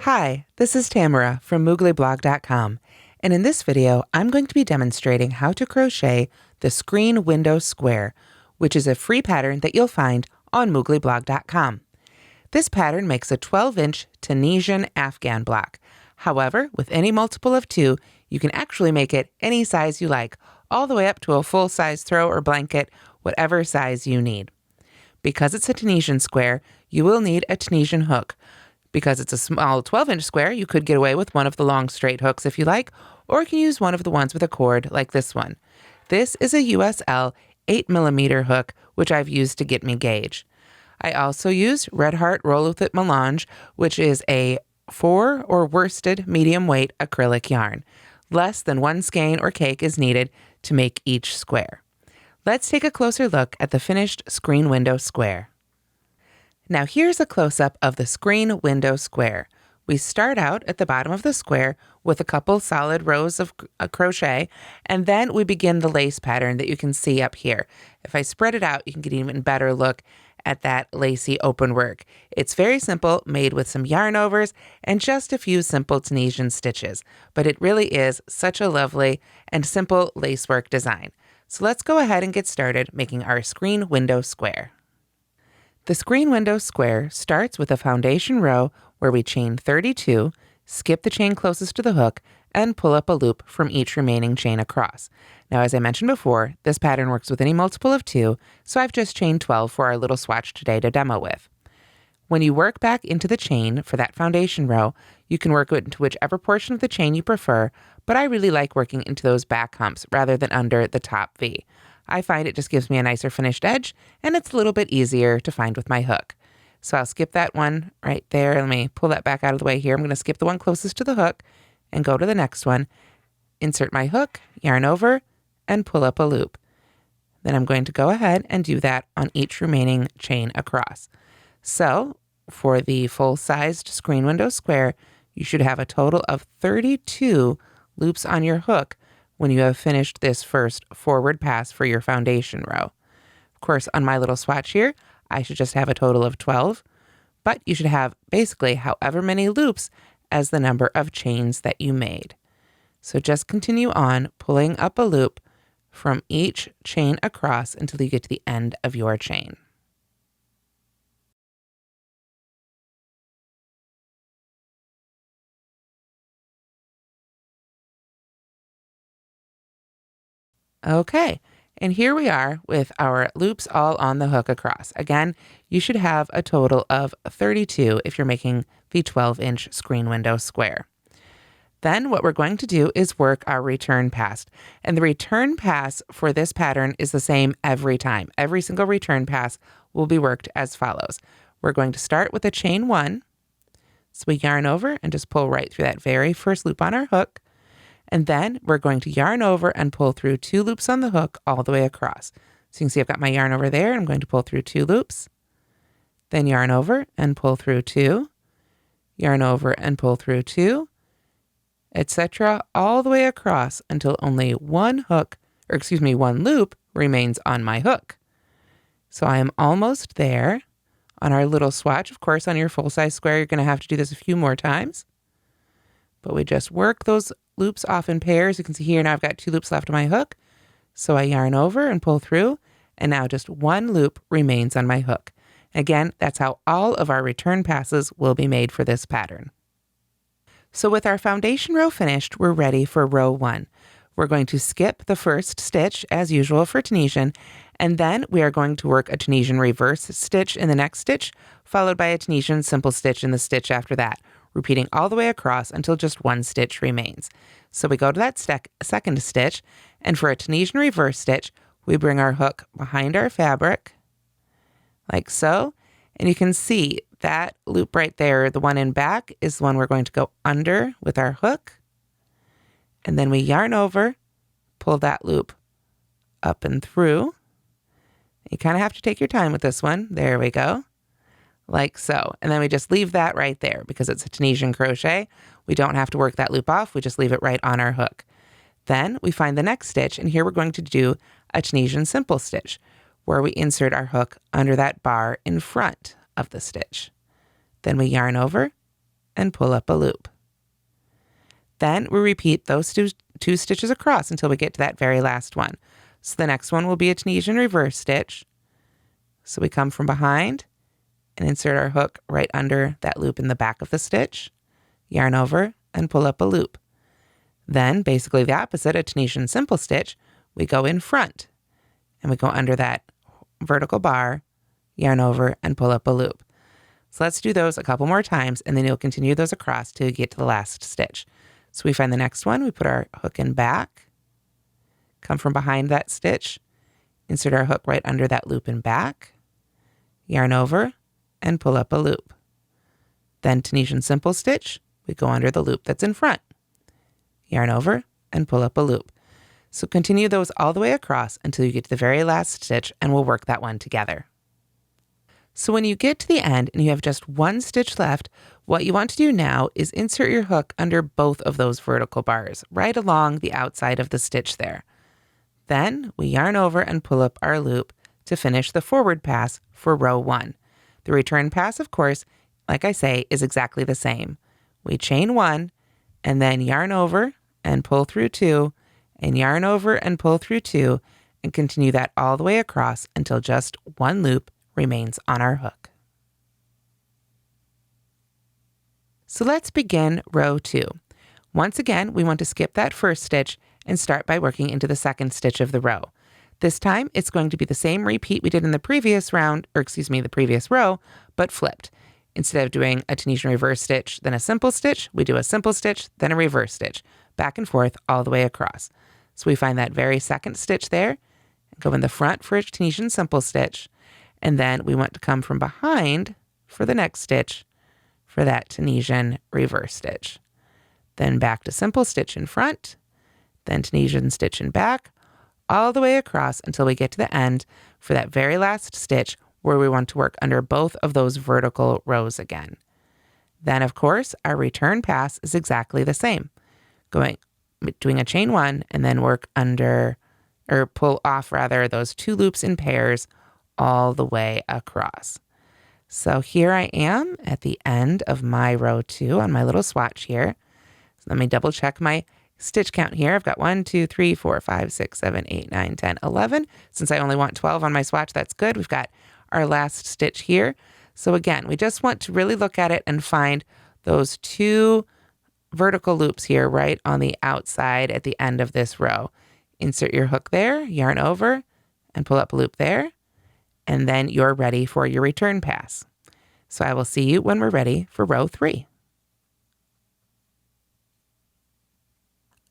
Hi, this is Tamara from mooglyblog.com, and in this video I'm going to be demonstrating how to crochet the screen window square, which is a free pattern that you'll find on mooglyblog.com. This pattern makes a 12-inch Tunisian afghan block. However, with any multiple of 2, you can actually make it any size you like, all the way up to a full-size throw or blanket, whatever size you need. Because it's a Tunisian square, you will need a Tunisian hook. Because it's a small 12-inch square, you could get away with one of the long straight hooks if you like, or you can use one of the ones with a cord like this one. This is a USL 8mm hook, which I've used to get me gauge. I also used Red Heart Roll With It Melange, which is a 4 or worsted medium weight acrylic yarn. Less than 1 skein or cake is needed to make each square. Let's take a closer look at the finished screen window square. Now here's a close-up of the screen window square. We start out at the bottom of the square with a couple solid rows of crochet, and then we begin the lace pattern that you can see up here. If I spread it out, you can get an even better look at that lacy open work. It's very simple, made with some yarn overs and just a few simple Tunisian stitches, but it really is such a lovely and simple lacework design. So let's go ahead and get started making our screen window square. The screen window square starts with a foundation row where we chain 32, skip the chain closest to the hook, and pull up a loop from each remaining chain across. Now, as I mentioned before, this pattern works with any multiple of 2, so I've just chained 12 for our little swatch today to demo with. When you work back into the chain for that foundation row, you can work it into whichever portion of the chain you prefer, but I really like working into those back humps rather than under the top V. I find it just gives me a nicer finished edge, and it's a little bit easier to find with my hook. So I'll skip that one right there. Let me pull that back out of the way here. I'm going to skip the one closest to the hook and go to the next one. Insert my hook, yarn over, and pull up a loop. Then I'm going to go ahead and do that on each remaining chain across. So for the full-sized screen window square, you should have a total of 32 loops on your hook when you have finished this first forward pass for your foundation row. Of course, on my little swatch here, I should just have a total of 12, but you should have basically however many loops as the number of chains that you made. So just continue on pulling up a loop from each chain across until you get to the end of your chain. Okay, and here we are with our loops all on the hook across. Again, you should have a total of 32 if you're making the 12-inch screen window square. Then what we're going to do is work our return pass. And the return pass for this pattern is the same every time. Every single return pass will be worked as follows. We're going to start with a chain 1. So we yarn over and just pull right through that very first loop on our hook. And then we're going to yarn over and pull through 2 loops on the hook all the way across. So you can see I've got my yarn over there. I'm going to pull through 2 loops, then yarn over and pull through 2, yarn over and pull through 2, etc. all the way across until only one loop remains on my hook. So I am almost there on our little swatch. Of course, on your full-size square, you're going to have to do this a few more times. But we just work those loops off in pairs. You can see here now I've got 2 loops left on my hook. So I yarn over and pull through, and now just 1 loop remains on my hook. Again, that's how all of our return passes will be made for this pattern. So with our foundation row finished, we're ready for row 1. We're going to skip the first stitch as usual for Tunisian, and then we are going to work a Tunisian reverse stitch in the next stitch, followed by a Tunisian simple stitch in the stitch after that, repeating all the way across until just 1 stitch remains. So we go to that second stitch, and for a Tunisian reverse stitch, we bring our hook behind our fabric, like so, and you can see that loop right there, the one in back, is the one we're going to go under with our hook, and then we yarn over, pull that loop up and through. You kind of have to take your time with this one. There we go. Like so. And then we just leave that right there because it's a Tunisian crochet. We don't have to work that loop off. We just leave it right on our hook. Then we find the next stitch, and here we're going to do a Tunisian simple stitch. where we insert our hook under that bar in front of the stitch. Then we yarn over and pull up a loop. Then we repeat those two stitches across until we get to that very last one. So the next one will be a Tunisian reverse stitch. So we come from behind and insert our hook right under that loop in the back of the stitch, yarn over and pull up a loop. Then, basically the opposite, a Tunisian simple stitch, we go in front and we go under that vertical bar, yarn over and pull up a loop. So let's do those a couple more times, and then you'll continue those across till you get to the last stitch. So we find the next one, we put our hook in back, come from behind that stitch, insert our hook right under that loop in back, yarn over and pull up a loop. Then Tunisian simple stitch, we go under the loop that's in front, yarn over and pull up a loop. So continue those all the way across until you get to the very last stitch, and we'll work that one together. So when you get to the end and you have just one stitch left, what you want to do now is insert your hook under both of those vertical bars, right along the outside of the stitch there. Then we yarn over and pull up our loop to finish the forward pass for row 1. The return pass, of course, like I say, is exactly the same. We chain 1 and then yarn over and pull through 2 and yarn over and pull through 2 and continue that all the way across until just one loop remains on our hook. So let's begin row 2. Once again, we want to skip that first stitch and start by working into the second stitch of the row. This time, it's going to be the same repeat we did in the previous the previous row, but flipped. Instead of doing a Tunisian reverse stitch, then a simple stitch, we do a simple stitch, then a reverse stitch, back and forth all the way across. So we find that very second stitch there, and go in the front for a Tunisian simple stitch, and then we want to come from behind for the next stitch for that Tunisian reverse stitch. Then back to simple stitch in front, then Tunisian stitch in back, all the way across until we get to the end for that very last stitch where we want to work under both of those vertical rows again. Then, of course, our return pass is exactly the same. Doing a chain 1 and then work under, or pull off rather, those 2 loops in pairs all the way across. So here I am at the end of my row 2 on my little swatch here. So let me double check my stitch count here. I've got 1, 2, 3, 4, 5, 6, 7, 8, 9, 10, 11. Since I only want 12 on my swatch, that's good. We've got our last stitch here. So again, we just want to really look at it and find those 2 vertical loops here right on the outside at the end of this row. Insert your hook there, yarn over, and pull up a loop there, and then you're ready for your return pass. So I will see you when we're ready for row 3.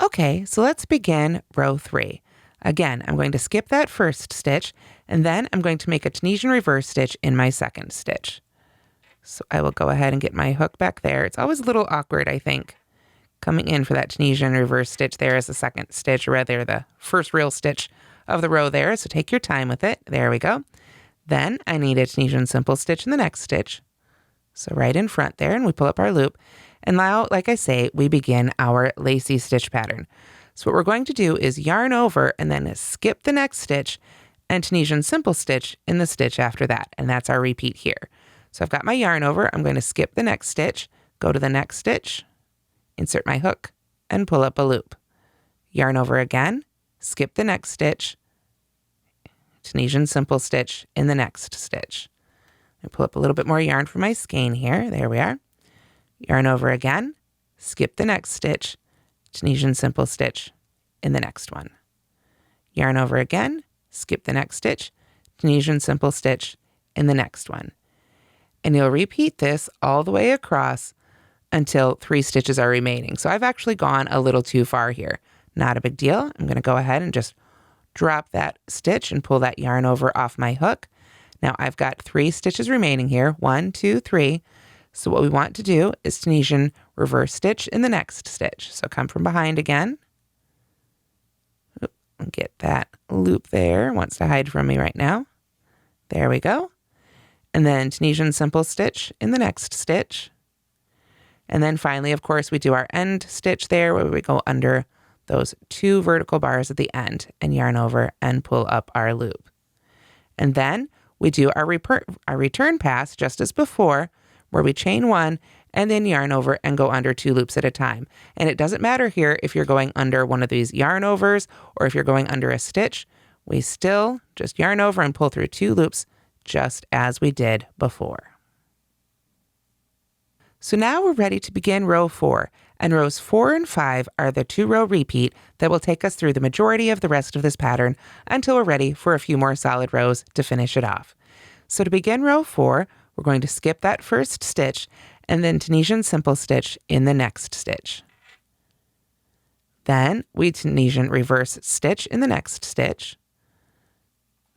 Okay, so let's begin row 3. Again, I'm going to skip that first stitch, and then I'm going to make a Tunisian reverse stitch in my second stitch. So I will go ahead and get my hook back there. It's always a little awkward, I think, coming in for that Tunisian reverse stitch there as the second stitch, or rather the first real stitch of the row there. So take your time with it. There we go. Then I need a Tunisian simple stitch in the next stitch. So right in front there, and we pull up our loop. And now, like I say, we begin our lacy stitch pattern. So what we're going to do is yarn over and then skip the next stitch and Tunisian simple stitch in the stitch after that. And that's our repeat here. So I've got my yarn over. I'm going to skip the next stitch, go to the next stitch, insert my hook, and pull up a loop. Yarn over again, skip the next stitch, Tunisian simple stitch in the next stitch. I pull up a little bit more yarn for my skein here. There we are. Yarn over again, skip the next stitch, Tunisian simple stitch in the next one. Yarn over again, skip the next stitch, Tunisian simple stitch in the next one. And you'll repeat this all the way across until 3 stitches are remaining. So I've actually gone a little too far here. Not a big deal. I'm going to go ahead and just drop that stitch and pull that yarn over off my hook. Now I've got 3 stitches remaining here. 1, 2, 3. So what we want to do is Tunisian reverse stitch in the next stitch. So come from behind again. And get that loop there. Wants to hide from me right now. There we go. And then Tunisian simple stitch in the next stitch. And then finally, of course, we do our end stitch there where we go under those 2 vertical bars at the end and yarn over and pull up our loop. And then we do our return pass just as before, where we chain 1 and then yarn over and go under 2 loops at a time. And it doesn't matter here if you're going under one of these yarn overs or if you're going under a stitch. We still just yarn over and pull through 2 loops just as we did before. So now we're ready to begin row 4, and rows 4 and 5 are the 2-row repeat that will take us through the majority of the rest of this pattern until we're ready for a few more solid rows to finish it off. So to begin row 4, we're going to skip that first stitch and then Tunisian simple stitch in the next stitch. Then we Tunisian reverse stitch in the next stitch,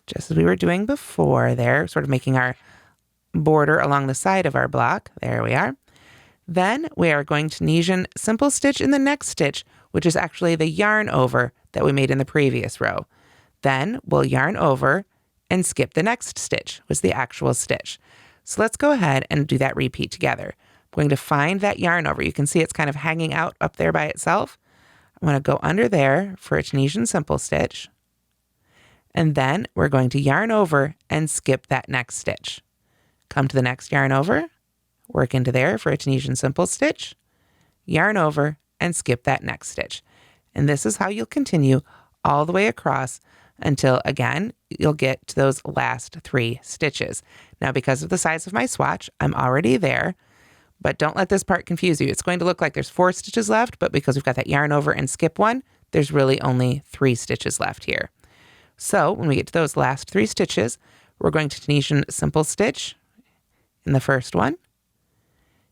just as we were doing before there, sort of making our border along the side of our block. There we are. Then we are going to Tunisian simple stitch in the next stitch, which is actually the yarn over that we made in the previous row. Then we'll yarn over and skip the next stitch, was the actual stitch. So let's go ahead and do that repeat together. I'm going to find that yarn over. You can see it's kind of hanging out up there by itself. I'm going to go under there for a Tunisian simple stitch. And then we're going to yarn over and skip that next stitch. Come to the next yarn over, work into there for a Tunisian simple stitch, yarn over, and skip that next stitch. And this is how you'll continue all the way across until, again, you'll get to those last 3 stitches. Now, because of the size of my swatch, I'm already there, but don't let this part confuse you. It's going to look like there's 4 stitches left, but because we've got that yarn over and skip one, there's really only 3 stitches left here. So when we get to those last 3 stitches, we're going to Tunisian simple stitch in the first one,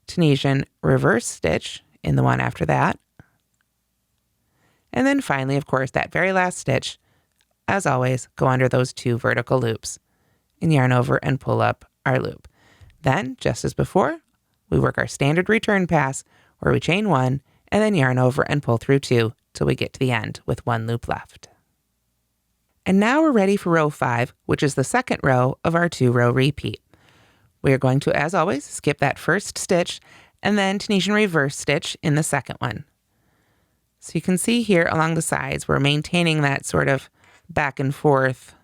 Tunisian reverse stitch in the one after that, and then finally, of course, that very last stitch, as always, go under those 2 vertical loops and yarn over and pull up our loop. Then, just as before, we work our standard return pass where we chain 1 and then yarn over and pull through 2 till we get to the end with 1 loop left. And now we're ready for row 5, which is the second row of our 2-row repeat. We are going to, as always, skip that first stitch and then Tunisian reverse stitch in the second one. So you can see here along the sides, we're maintaining that sort of back and forth,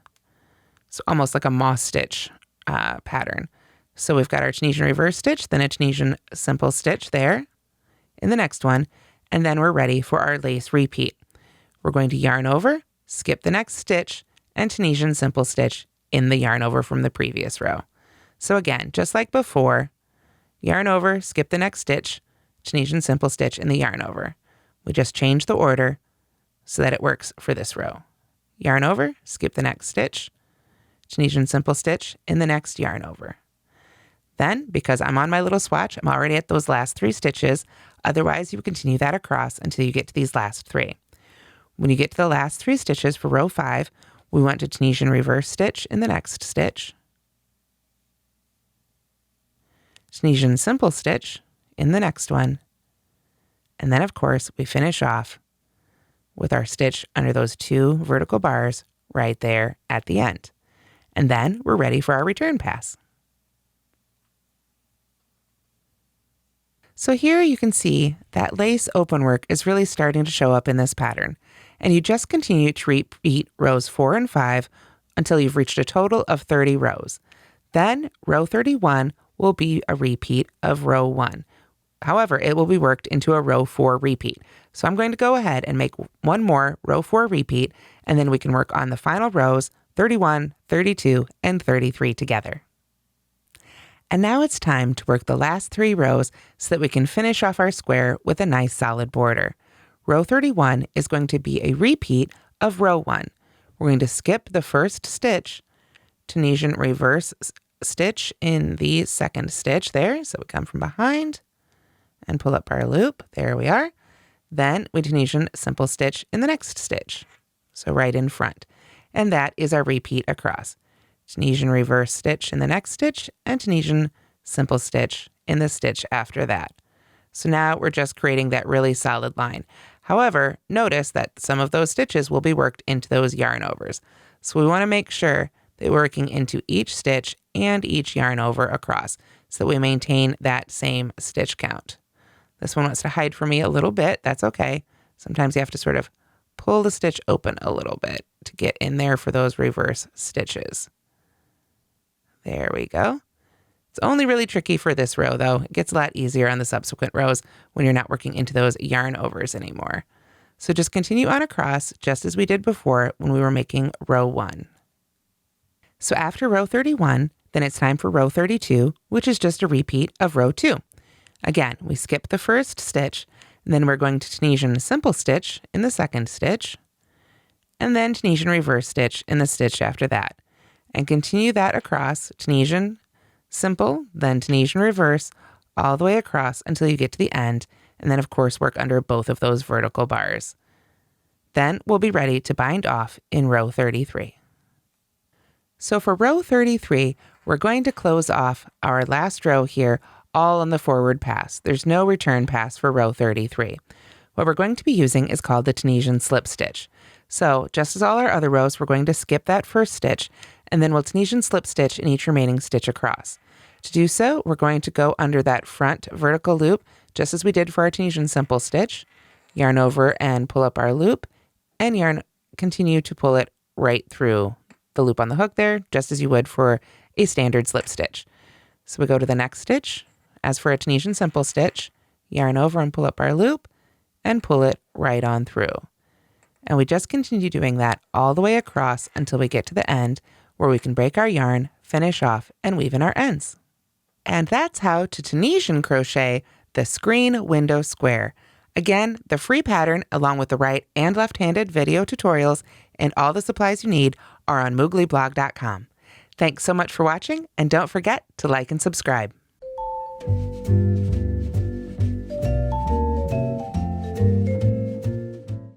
so almost like a moss stitch pattern. So we've got our Tunisian reverse stitch, then a Tunisian simple stitch there in the next one, and then we're ready for our lace repeat. We're going to yarn over, skip the next stitch, and Tunisian simple stitch in the yarn over from the previous row. So again, just like before, yarn over, skip the next stitch, Tunisian simple stitch in the yarn over. We just change the order so that it works for this row. Yarn over, skip the next stitch, Tunisian simple stitch in the next yarn over. Then, because I'm on my little swatch, I'm already at those last 3 stitches. Otherwise, you would continue that across until you get to these last 3. When you get to the last 3 stitches for row 5, we want to Tunisian reverse stitch in the next stitch, Tunisian simple stitch in the next one, and then, of course, we finish off with our stitch under those 2 vertical bars right there at the end. And then we're ready for our return pass. So here you can see that lace open work is really starting to show up in this pattern. And you just continue to repeat rows 4 and 5 until you've reached a total of 30 rows. Then row 31 will be a repeat of row 1. However, it will be worked into a row 4 repeat. So I'm going to go ahead and make one more row 4 repeat, and then we can work on the final rows 31, 32, and 33 together. And now it's time to work the last 3 rows so that we can finish off our square with a nice solid border. Row 31 is going to be a repeat of row 1. We're going to skip the first stitch, Tunisian reverse stitch in the second stitch there. So we come from behind and pull up our loop. There we are. Then we Tunisian simple stitch in the next stitch, so right in front. And that is our repeat across. Tunisian reverse stitch in the next stitch and Tunisian simple stitch in the stitch after that. So now we're just creating that really solid line. However, notice that some of those stitches will be worked into those yarn overs. So we want to make sure that we're working into each stitch and each yarn over across so that we maintain that same stitch count. This one wants to hide for me a little bit. That's okay. Sometimes you have to sort of pull the stitch open a little bit to get in there for those reverse stitches. There we go. It's only really tricky for this row though. It gets a lot easier on the subsequent rows when you're not working into those yarn overs anymore. So just continue on across just as we did before when we were making row 1. So after row 31, then it's time for row 32, which is just a repeat of row 2. Again, we skip the first stitch, and then we're going to Tunisian simple stitch in the second stitch, and then Tunisian reverse stitch in the stitch after that. And continue that across Tunisian simple, then Tunisian reverse, all the way across until you get to the end, and then of course work under both of those vertical bars. Then we'll be ready to bind off in row 33. So for row 33, we're going to close off our last row here all on the forward pass. There's no return pass for row 33. What we're going to be using is called the Tunisian slip stitch. So just as all our other rows, we're going to skip that first stitch, and then we'll Tunisian slip stitch in each remaining stitch across. To do so, we're going to go under that front vertical loop, just as we did for our Tunisian simple stitch, yarn over and pull up our loop, and continue to pull it right through the loop on the hook there, just as you would for a standard slip stitch. So we go to the next stitch. As for a Tunisian simple stitch, yarn over and pull up our loop, and pull it right on through. And we just continue doing that all the way across until we get to the end, where we can break our yarn, finish off, and weave in our ends. And that's how to Tunisian crochet the screen window square. Again, the free pattern, along with the right and left-handed video tutorials and all the supplies you need, are on mooglyblog.com. Thanks so much for watching, and don't forget to like and subscribe.